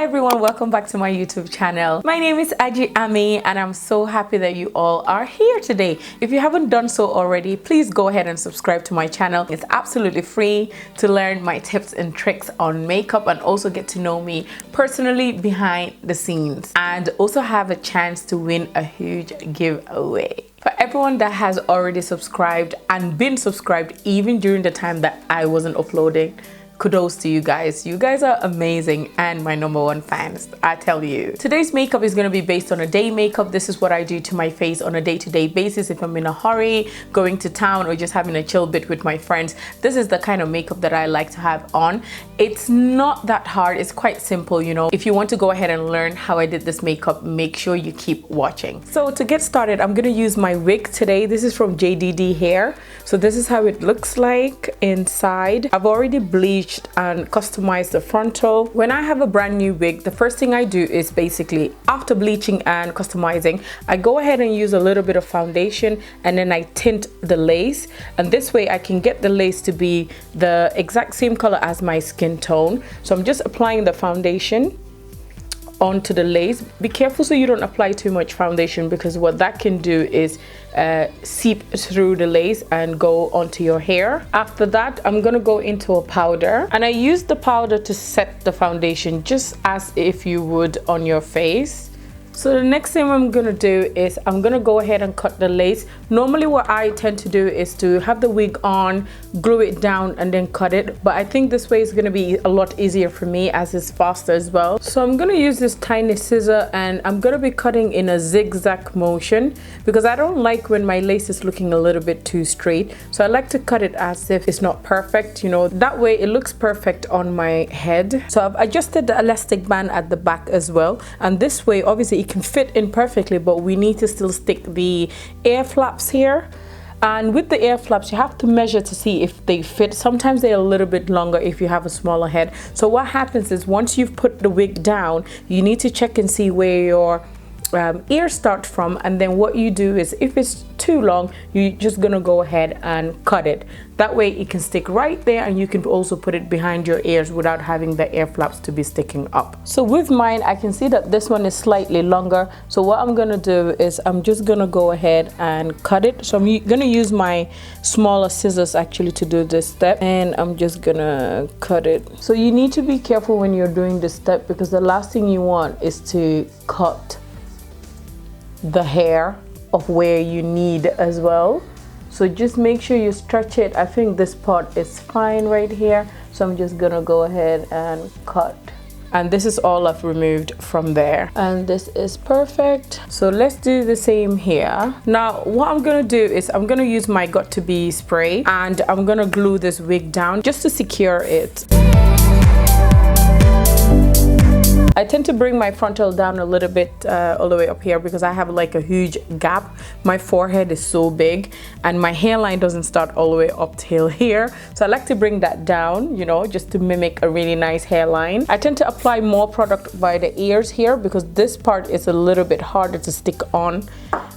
everyone, welcome back to my YouTube channel. My name is Aji Ami and I'm so happy that you all are here today. If you haven't done so already, please go ahead and subscribe to my channel. It's absolutely free to learn my tips and tricks on makeup and also get to know me personally behind the scenes, and also have a chance to win a huge giveaway. For everyone that has already subscribed and been subscribed even during the time that I wasn't uploading, kudos to you guys. You guys are amazing and my #1 fans, I tell you. Today's makeup is going to be based on a day makeup. This is what I do to my face on a day-to-day basis. If I'm in a hurry, going to town, or just having a chill bit with my friends, this is the kind of makeup that I like to have on. It's not that hard. It's quite simple, you know. If you want to go ahead and learn how I did this makeup, make sure you keep watching. So to get started, I'm going to use my wig today. This is from JDD Hair. So this is how it looks like inside. I've already bleached and customize the frontal. When I have a brand new wig, the first thing I do is basically, after bleaching and customizing, I go ahead and use a little bit of foundation and then I tint the lace, and this way I can get the lace to be the exact same color as my skin tone. So I'm just applying the foundation onto the lace. Be careful so you don't apply too much foundation, because what that can do is seep through the lace and go onto your hair. After that, I'm gonna go into a powder, and I use the powder to set the foundation just as if you would on your face. So the next thing I'm gonna do is I'm gonna go ahead and cut the lace. Normally what I tend to do is to have the wig on, glue it down and then cut it, but I think this way is gonna be a lot easier for me as it's faster as well. So I'm gonna use this tiny scissor and I'm gonna be cutting in a zigzag motion, because I don't like when my lace is looking a little bit too straight. So I like to cut it as if it's not perfect, you know, that way it looks perfect on my head. So I've adjusted the elastic band at the back as well, and this way obviously it can fit in perfectly, but we need to still stick the air flaps here. And with the air flaps, you have to measure to see if they fit. Sometimes they're a little bit longer if you have a smaller head. So what happens is, once you've put the wig down, you need to check and see where your ears start from, and then what you do is, if it's too long, you're just gonna go ahead and cut it. That way it can stick right there, and you can also put it behind your ears without having the air flaps to be sticking up. So with mine, I can see that this one is slightly longer. So what I'm gonna do is I'm just gonna go ahead and cut it. So I'm gonna use my smaller scissors actually to do this step, and I'm just gonna cut it. So you need to be careful when you're doing this step, because the last thing you want is to cut the hair of where you need as well. So just make sure you stretch it. I think this part is fine right here, so I'm just gonna go ahead and cut, and this is all I've removed from there, and this is perfect. So let's do the same here. Now what I'm gonna do is I'm gonna use my Got To Be spray, and I'm gonna glue this wig down just to secure it. I tend to bring my frontal down a little bit all the way up here, because I have like a huge gap. My forehead is so big and my hairline doesn't start all the way up till here. So I like to bring that down, you know, just to mimic a really nice hairline. I tend to apply more product by the ears here, because this part is a little bit harder to stick on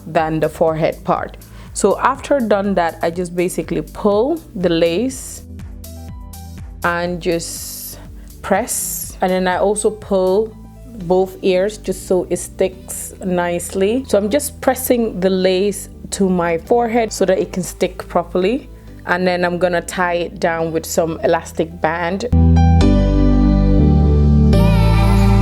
than the forehead part. So after done that, I just basically pull the lace and just press. And then I also pull both ears just so it sticks nicely. So I'm just pressing the lace to my forehead so that it can stick properly. And then I'm gonna tie it down with some elastic band.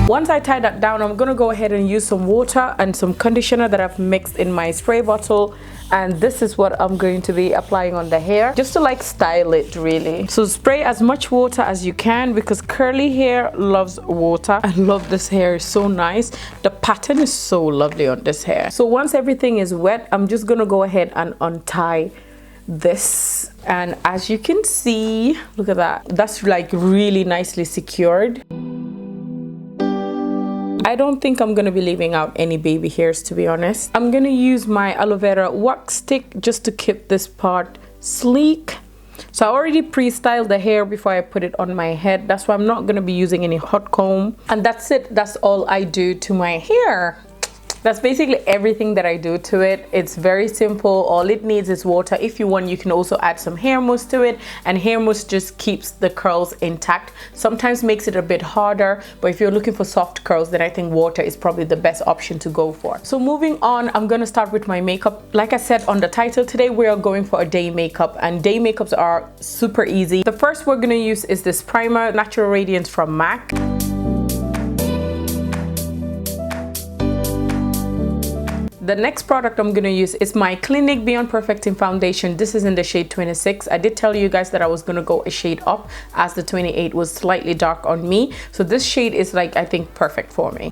Once I tie that down, I'm gonna go ahead and use some water and some conditioner that I've mixed in my spray bottle, and this is what I'm going to be applying on the hair, just to like style it really. So spray as much water as you can, because curly hair loves water. I love this hair, it's so nice. The pattern is so lovely on this hair. So once everything is wet, I'm just gonna go ahead and untie this, and as you can see, look at that, that's like really nicely secured. I don't think I'm gonna be leaving out any baby hairs, to be honest. I'm gonna use my aloe vera wax stick just to keep this part sleek. So I already pre-styled the hair before I put it on my head. That's why I'm not gonna be using any hot comb. And that's it, that's all I do to my hair. That's basically everything that I do to it. It's very simple. All it needs is water. If you want, you can also add some hair mousse to it, and hair mousse just keeps the curls intact. Sometimes makes it a bit harder, but if you're looking for soft curls, then I think water is probably the best option to go for. So moving on, I'm gonna start with my makeup. Like I said on the title, today we are going for a day makeup, and day makeups are super easy. The first we're gonna use is this primer, Natural Radiance from MAC. The next product I'm gonna use is my Clinique Beyond Perfecting foundation. This is in the shade 26. I did tell you guys that I was gonna go a shade up as the 28 was slightly dark on me. So this shade is like, I think, perfect for me.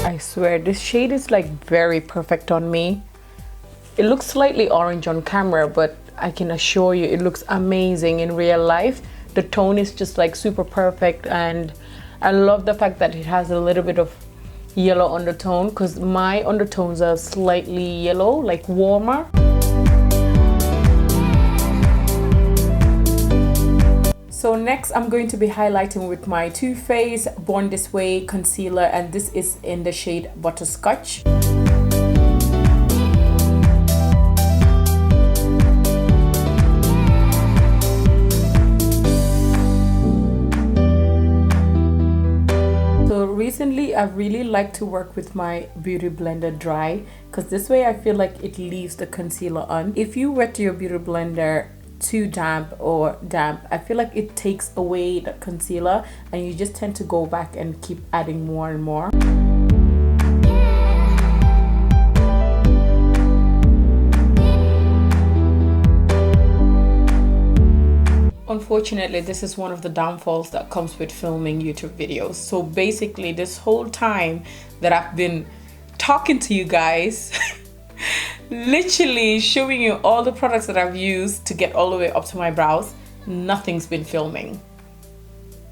I swear, this shade is like very perfect on me. It looks slightly orange on camera, but I can assure you it looks amazing in real life. The tone is just like super perfect, and I love the fact that it has a little bit of yellow undertone, because my undertones are slightly yellow, like warmer. So next I'm going to be highlighting with my Too Faced Born This Way concealer, and this is in the shade Butterscotch. Recently, I really like to work with my beauty blender dry, because this way I feel like it leaves the concealer on. If you wet your beauty blender too damp, I feel like it takes away the concealer, and you just tend to go back and keep adding more and more. Unfortunately, this is one of the downfalls that comes with filming YouTube videos. So basically, this whole time that I've been talking to you guys, literally showing you all the products that I've used to get all the way up to my brows, nothing's been filming.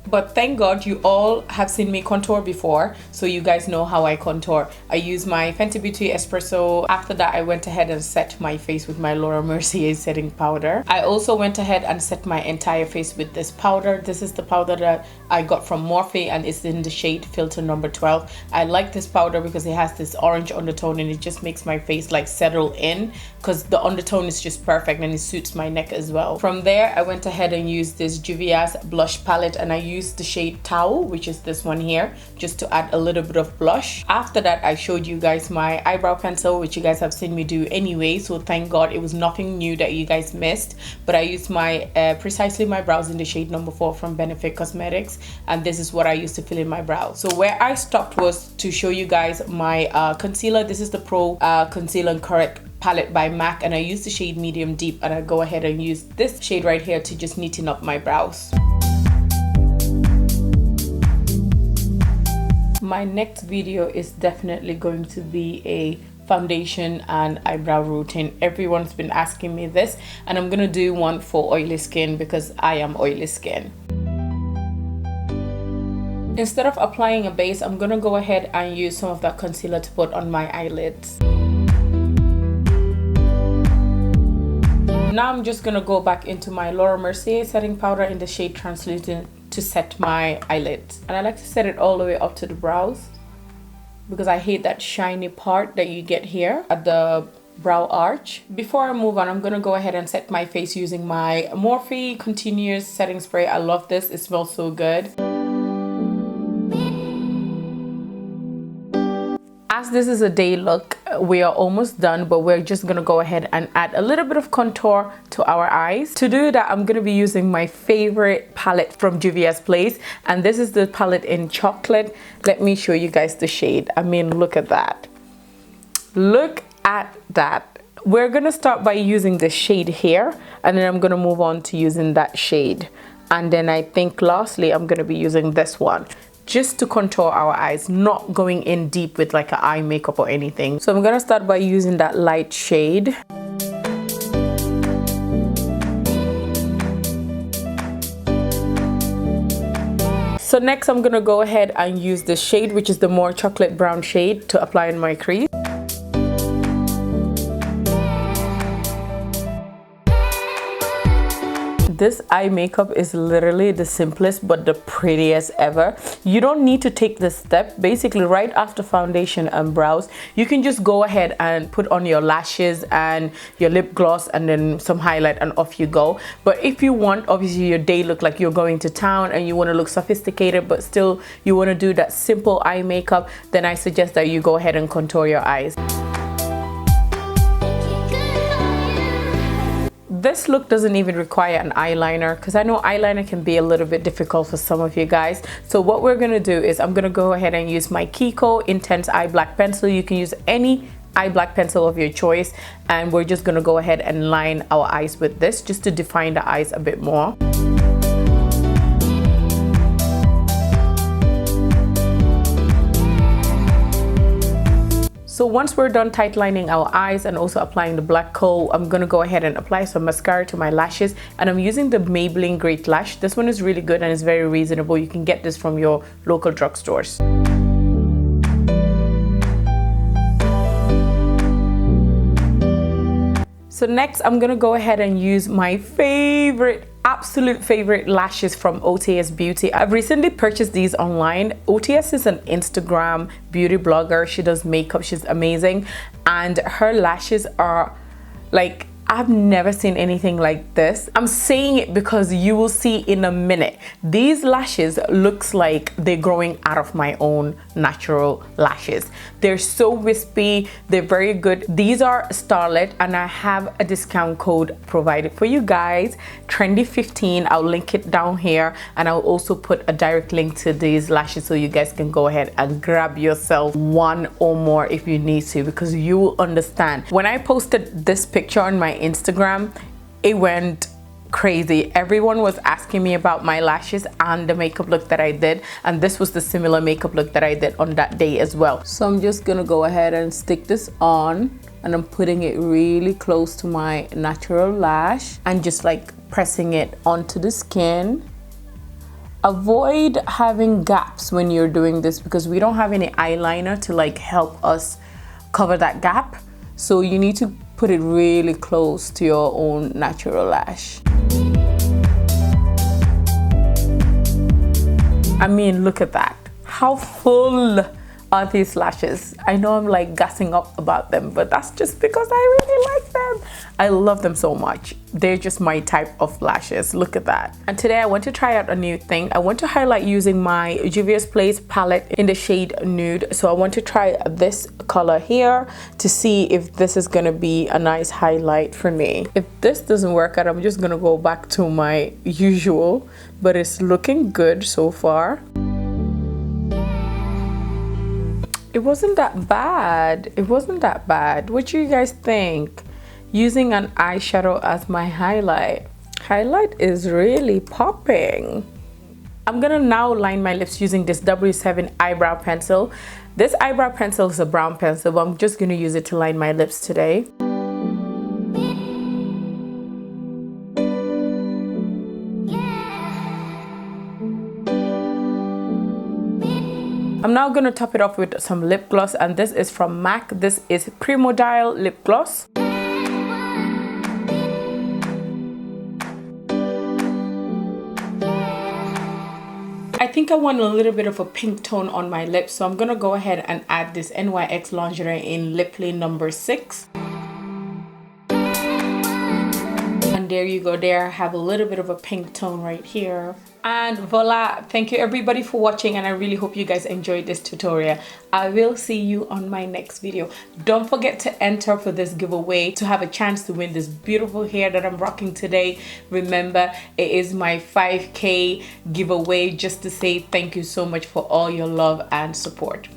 But thank God you all have seen me contour before, so you guys know how I contour. I use my Fenty Beauty Espresso. After that, I went ahead and set my face with my Laura Mercier setting powder. I also went ahead and set my entire face with this powder. This is the powder that I got from Morphe, and it's in the shade Filter number 12. I like this powder because it has this orange undertone, and it just makes my face like settle in, because the undertone is just perfect and it suits my neck as well. From there, I went ahead and used this Juvia's blush palette, and I used the shade Towel, which is this one here, just to add a little bit of blush. After that, I showed you guys my eyebrow pencil, which you guys have seen me do anyway, so thank God it was nothing new that you guys missed. But I used my Precisely My Brows in the shade number 4 from Benefit Cosmetics, and this is what I used to fill in my brows. So where I stopped was to show you guys my concealer. This is the Pro Conceal and Correct palette by MAC, and I use the shade Medium Deep, and I go ahead and use this shade right here to just neaten up my brows. My next video is definitely going to be a foundation and eyebrow routine. Everyone's been asking me this, and I'm gonna do one for oily skin because I am oily skin. Instead of applying a base, I'm gonna go ahead and use some of that concealer to put on my eyelids. Now I'm just gonna go back into my Laura Mercier setting powder in the shade Translucent to set my eyelids, and I like to set it all the way up to the brows because I hate that shiny part that you get here at the brow arch. Before I move on, I'm gonna go ahead and set my face using my Morphe Continuous Setting Spray. I love this, it smells so good. As this is a day look, we are almost done, but we're just gonna go ahead and add a little bit of contour to our eyes. To do that, I'm gonna be using my favorite palette from Juvia's Place, and this is the palette in Chocolate. Let me show you guys the shade. I mean, look at that. Look at that. We're gonna start by using the shade here, and then I'm gonna move on to using that shade. And then I think lastly, I'm gonna be using this one, just to contour our eyes, not going in deep with like an eye makeup or anything. So I'm gonna start by using that light shade. So next I'm gonna go ahead and use this shade, which is the more chocolate brown shade, to apply in my crease. This eye makeup is literally the simplest but the prettiest ever. You don't need to take this step. Basically, right after foundation and brows, you can just go ahead and put on your lashes and your lip gloss and then some highlight, and off you go. But if you want, obviously, your day look like you're going to town and you want to look sophisticated but still you want to do that simple eye makeup, then I suggest that you go ahead and contour your eyes. This look doesn't even require an eyeliner, because I know eyeliner can be a little bit difficult for some of you guys. So what we're gonna do is I'm gonna go ahead and use my Kiko Intense Eye Black Pencil. You can use any eye black pencil of your choice, and we're just gonna go ahead and line our eyes with this just to define the eyes a bit more. So once we're done tight lining our eyes and also applying the black kohl, I'm gonna go ahead and apply some mascara to my lashes, and I'm using the Maybelline Great Lash. This one is really good and it's very reasonable. You can get this from your local drugstores. So next I'm gonna go ahead and use my absolute favorite lashes from OTS Beauty. I've recently purchased these online. OTS is an Instagram beauty blogger. She does makeup, she's amazing, and her lashes are like, I've never seen anything like this. I'm saying it because you will see in a minute. These lashes looks like they're growing out of my own natural lashes. They're so wispy, they're very good. These are Starlet, and I have a discount code provided for you guys, Trendy15. I'll link it down here, and I'll also put a direct link to these lashes so you guys can go ahead and grab yourself one or more if you need to, because you will understand. When I posted this picture on my Instagram, it went crazy. Everyone was asking me about my lashes and the makeup look that I did, and this was the similar makeup look that I did on that day as well. So I'm just gonna go ahead and stick this on, and I'm putting it really close to my natural lash and just like pressing it onto the skin. Avoid having gaps when you're doing this because we don't have any eyeliner to like help us cover that gap. So you need to put it really close to your own natural lash. I mean, look at that. How full are these lashes? I know I'm like gassing up about them, but that's just because I really like them. I love them so much. They're just my type of lashes. Look at that. And today I want to try out a new thing. I want to highlight using my Juvia's Place palette in the shade Nude. So I want to try this color here to see if this is gonna be a nice highlight for me. If this doesn't work out, I'm just gonna go back to my usual, but it's looking good so far. It wasn't that bad. It wasn't that bad. What do you guys think? Using an eyeshadow as my highlight. Highlight is really popping. I'm gonna now line my lips using this W7 eyebrow pencil. This eyebrow pencil is a brown pencil, but I'm just gonna use it to line my lips today. I'm now gonna top it off with some lip gloss, and this is from MAC. This is Premodile lip gloss. I think I want a little bit of a pink tone on my lips, so I'm gonna go ahead and add this NYX Lingerie in Lip Play number 6. And there you go. There I have a little bit of a pink tone right here. And voila, thank you everybody for watching, and I really hope you guys enjoyed this tutorial. I will see you on my next video. Don't forget to enter for this giveaway to have a chance to win this beautiful hair that I'm rocking today. Remember, it is my 5K giveaway, just to say thank you so much for all your love and support.